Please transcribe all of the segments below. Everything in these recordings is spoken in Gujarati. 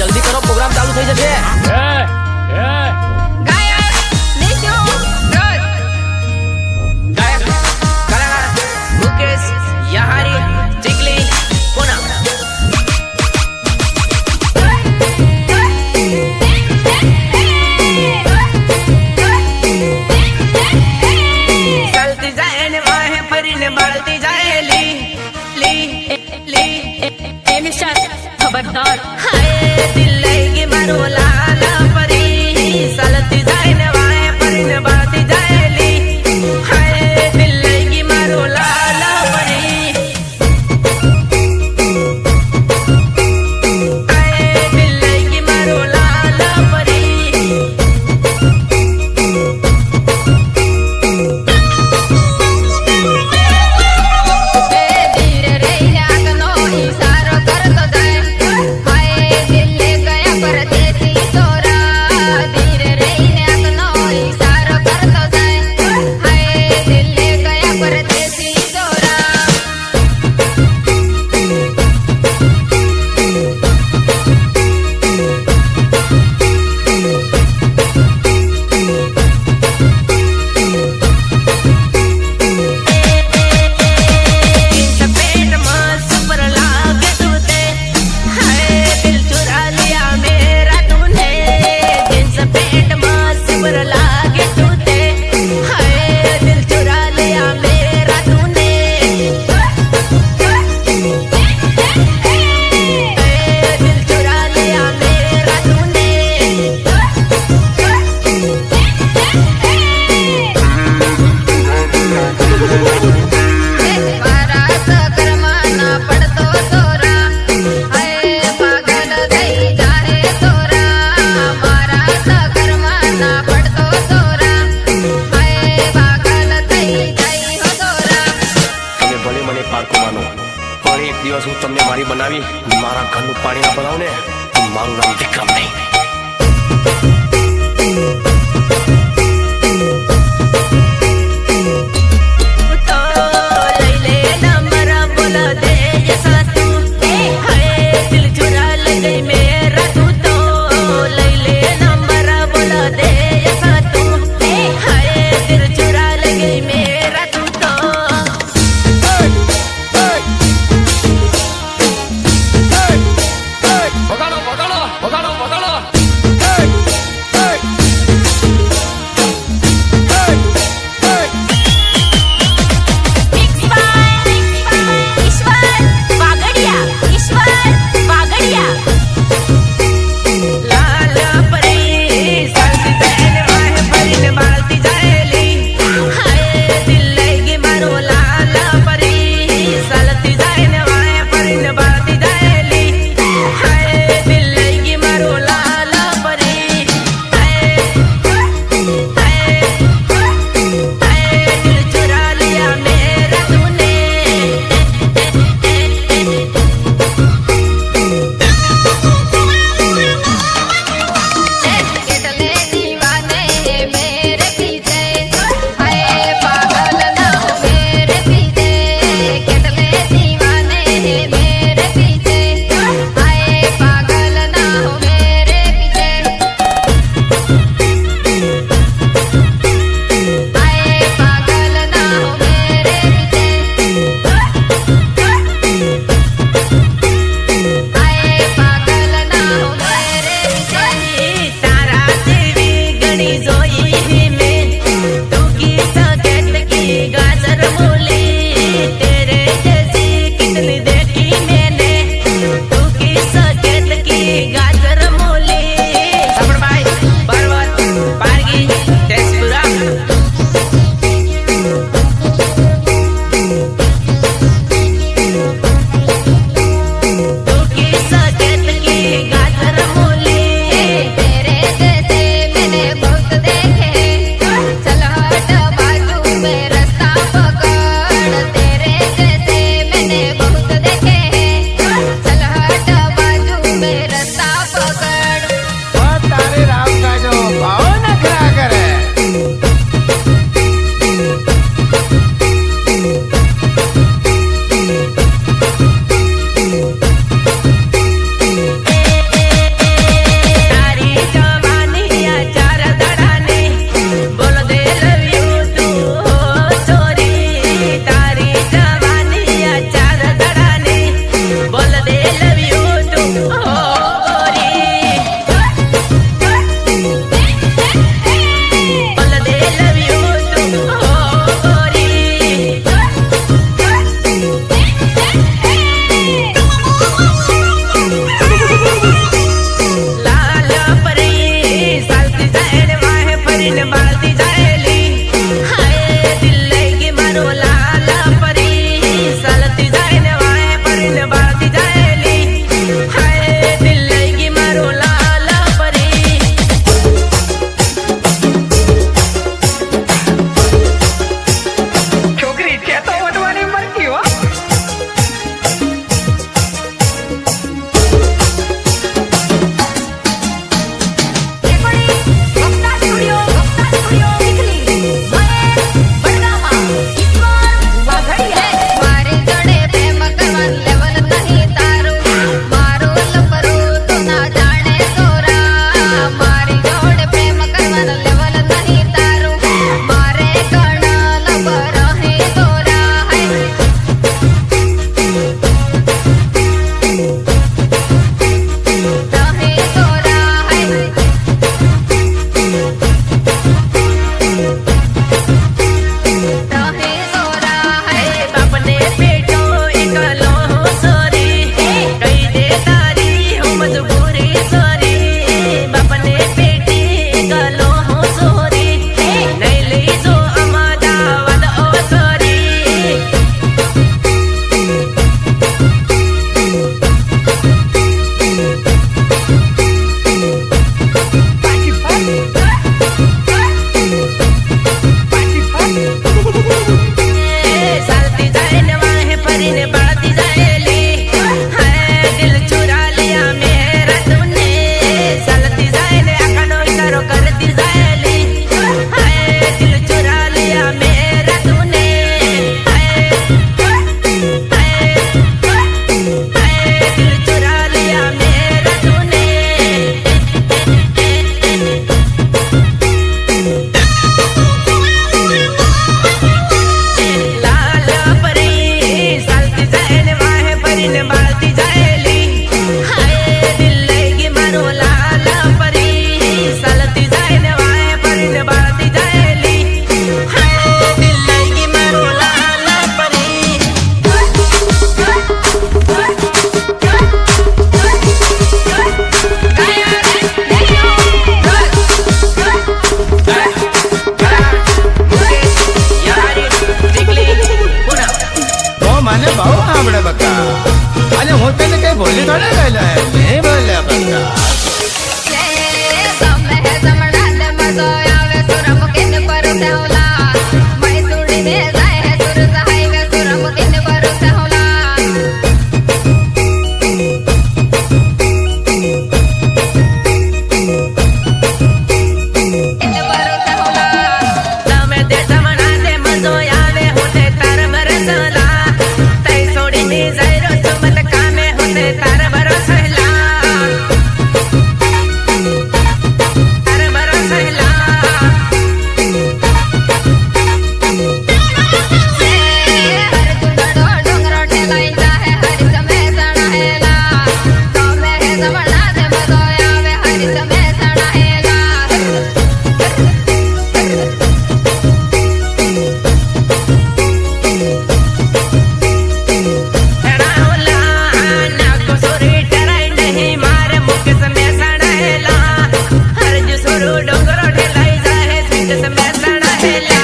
જલ્દી કરો, પ્રોગ્રામ ચાલુ થઈ જશે. खबरदार हाय दिल लेगी मारो लाल परी चलती जाए न वाए परी न बढ़ती जाएली हाय दिल लेगी मारो लाल परी हाय दिल लेगी मारो लाल परी धीरे रे लागनो इशारो करतो जाए એક દિવસ હું તમને મારી બનાવી મારા ઘરનું પાણી ના બનાવું ને તો મારું નામ વિક્રમ નહીં. बोली थोड़ा गया है नहीं बोले बंदा તમે સમણા ને મજો આવે સુરમ કિન પર સેવલા મય સુડી ને જાય હે સુર સહાય વે સુરમ કિન પર સેવલા કિન પર સેવલા તમે તે સમણા તે મજો આવે હોતે તાર બરસલા તઈ છોડીને જાય રો ચમલ કામે હોતે તાર બરસલા તાર બરસલા હર ગુંડડો ડુંગરો ઠેલાઈ જાહે હર તમે સણાહેલા તમે સમણા ને મજો આવે હર તમે સણાહેલા રાવલા નાકો સોરી ટરાઈ નહીં મારે મુખ સે સડાહેલા હરજ સોરો ડોંગરો ઠેલાઈ જાહે સ્વીટ સે સડાહેલા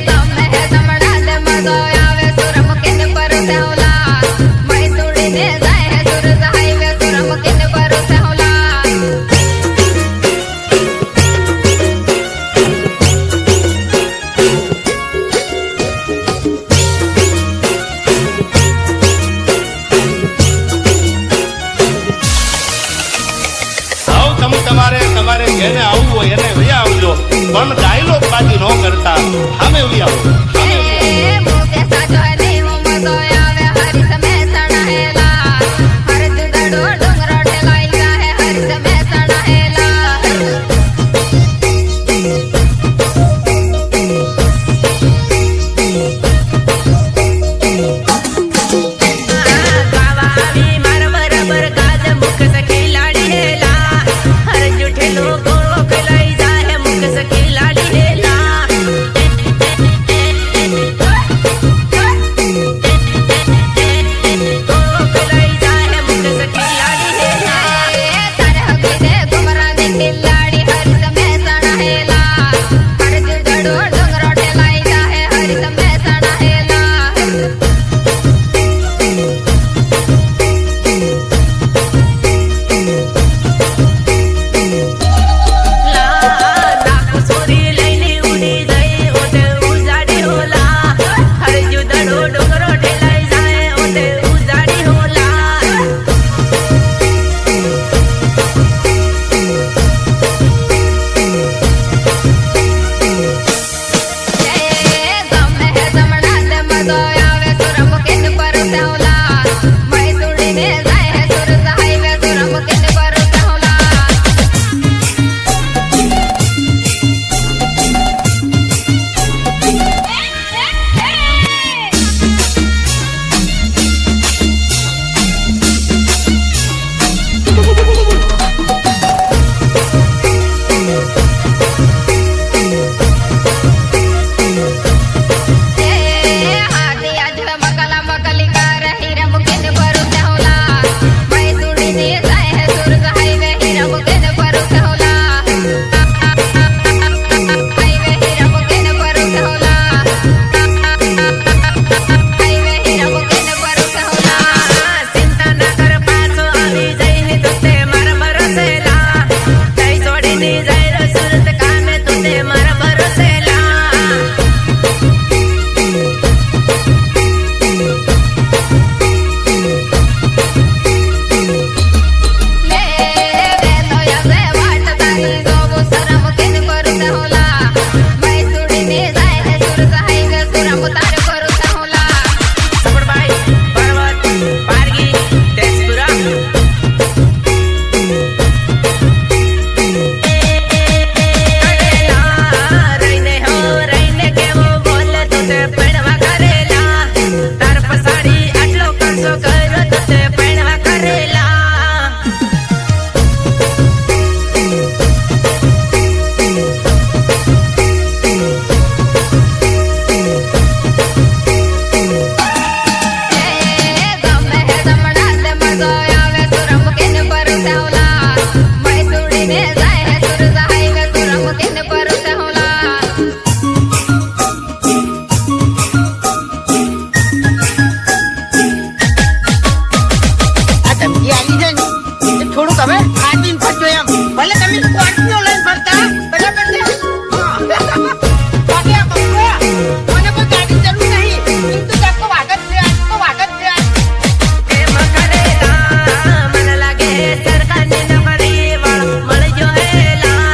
તમે સમણા ને મજો આવે સુરમ કિન પર સેવલા મય સુડી ને જાય હે સુર સહાય વે સુરમ કિન પર સેવલા આવ તમારે તમારે જેને આવવું હોય એને વયા આવજો પણ ડાયલોગ બાજી ન કરતા સામે વયા આવો મોકે સાજો ને મજો આવે હર તમે સણાહેલા હર ગુંડડો ડુંગરો ઠેલાઈ જાહે હર તમે સણાહેલા ગાવાવી માર બરાબર ગાજ મુખ સે ખિલાડી હેલા હર જુઠેલો ગોળો ખલાઈ જાહે મુખ સે ખિલાડી હેલા તમે આદીન ફરજો એમ ભલે તમે સ્કોર્પિયો લઈને ફરતા બરાબર છે બાકી આ બકરો મને કોઈ ગાડી જરૂર નહીં কিন্তু দেখো વાગત છે તો વાગત છે કેમ કરેલા મન લાગે સરકારની નોકરી વાળો મળજો હેલા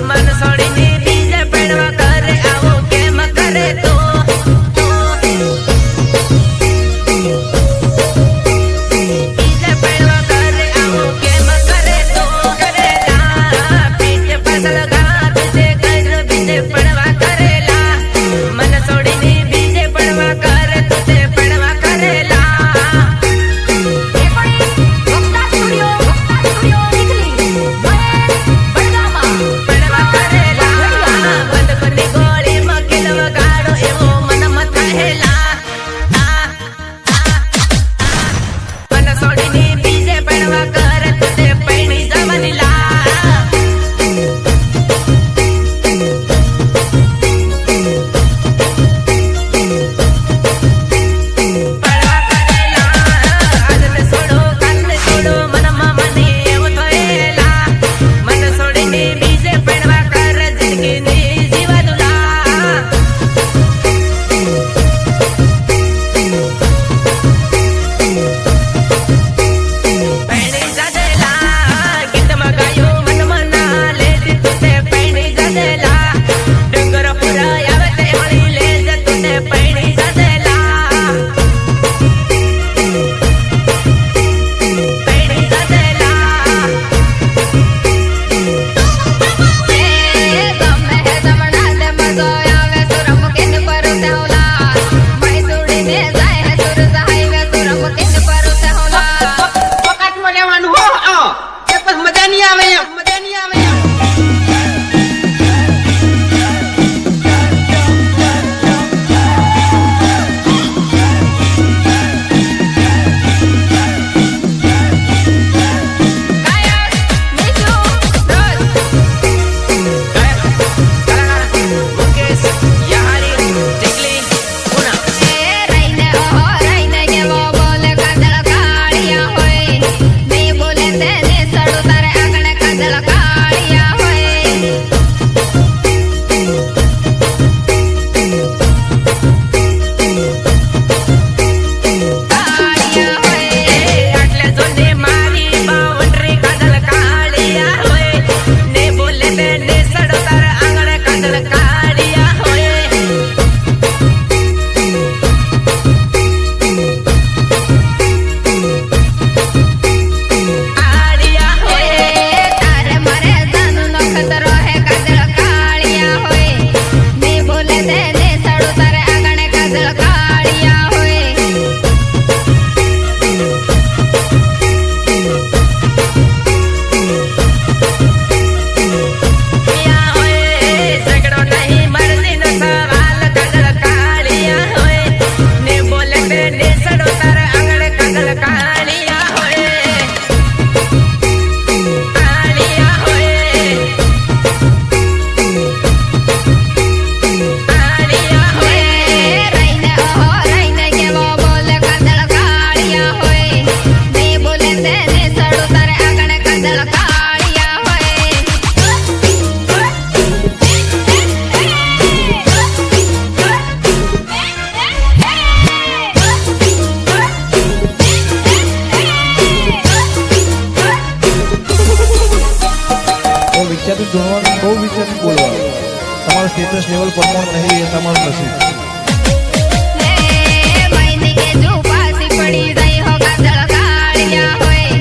મન છોડીને બીજે પડવા કરે આવો કેમ કરે તો બીજે પડવા કરે આવો કેમ કરે તો કરેલા પીઠ પાછળ ઘાત છે કર બીજે પડવા કરેલા મન છોડીને બીજે પડવા કરે તો તે પડવા કરેલા પડવા કરેલા બંદૂકની ગોળીમાં કિલ વગાડો એવો મનમાં થયેલા મન છોડીને બીજે પડવા કરે તો તે પૈણી જવાની લા પડવા કરેલા આજને છોડો કાલને છોડો મનમાં મને એવું થયેલા મન છોડીને બીજે પડવા કરે જિંદગીની જીવા દુલા પૈણી જાદેલા ગીતમાં ગાયું મનમાં ના લે દીધું તે પૈણી જાદેલા ડુંગર પૂરા આવે તે મળી લે જતું તે પૈણી જાદેલા પૈણી જાદેલા ગમે હે જમણા દે મજો આવે સુરમ કિન પર તેહોલા મૈસૂડી ને જાય હે સુર હાઈવે સુરમ કિન પર તેહોલા વખતમાં રહેવાનું હો એ પછી મજા નહીં આવે એમ મજા નહીં આવે એમ ગાયક નીચુ રોજ મુકેશ યારી ટીકલી પુના રહીને ઓહો રહીને કેવો બોલે કાજળ કાળિયા હોય નહીં બોલે તેને સડું તારે આંગણે કાજળ કાળિયા હોય કાળિયા હોય આટલે જોને મારી બાઉન્ડ્રી કાજલ કાળિયા હોય ને બોલે તેને સડો તાર આંગણે કાજલ કાળિયા હોય કાળિયા હોય તારે મારે જાનું નો ખતરો હે કાજળ કાળિયા હોય નહીં બોલે તેને સડું તારે આંગણે કાજળ કાળિયા હોય પિયા હોય ઝઘડો નહીં મરજીનો સવાલ કાજલ કાળિયા હોય ને બોલે તેને સડો તાર આંગણે કાજલ કાળિયા હોય કાળિયા હોય કાળિયા હોય રહીને ઓહો રહીને કેવો બોલે કાજળ કાળિયા હોય નહીં બોલે તેને સડું તારે આંગણે કાજળ કાળિયા હોય બહુ વિચાર્યું જોડવાનું બહુ વિચાર્યું બોલવાનું તમારું સ્ટેટસ લેવલ પ્રમાણ નહીં એ તમારું નસીબ મહિની કે જો પાસી પડી જાય હો કાજળ કાળિયા હોય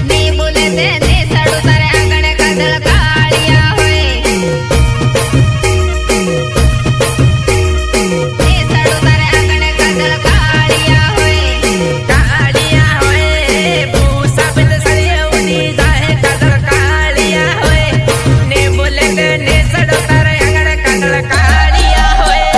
નહીં બોલે તેને સડું તારે આંગણે કાજળ કાળિયા હોય ને સડું તારે આંગણે કાજળ કાળિયા હોય કાળિયા હોય ભૂસા બિંદ સળિયા ઉડી જાય કાજલ કાળિયા હોય ને બોલે તેને સડો તારે આંગણે કાજલ કાળિયા હોય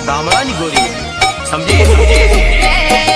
ગામડાની ગોરી સમજી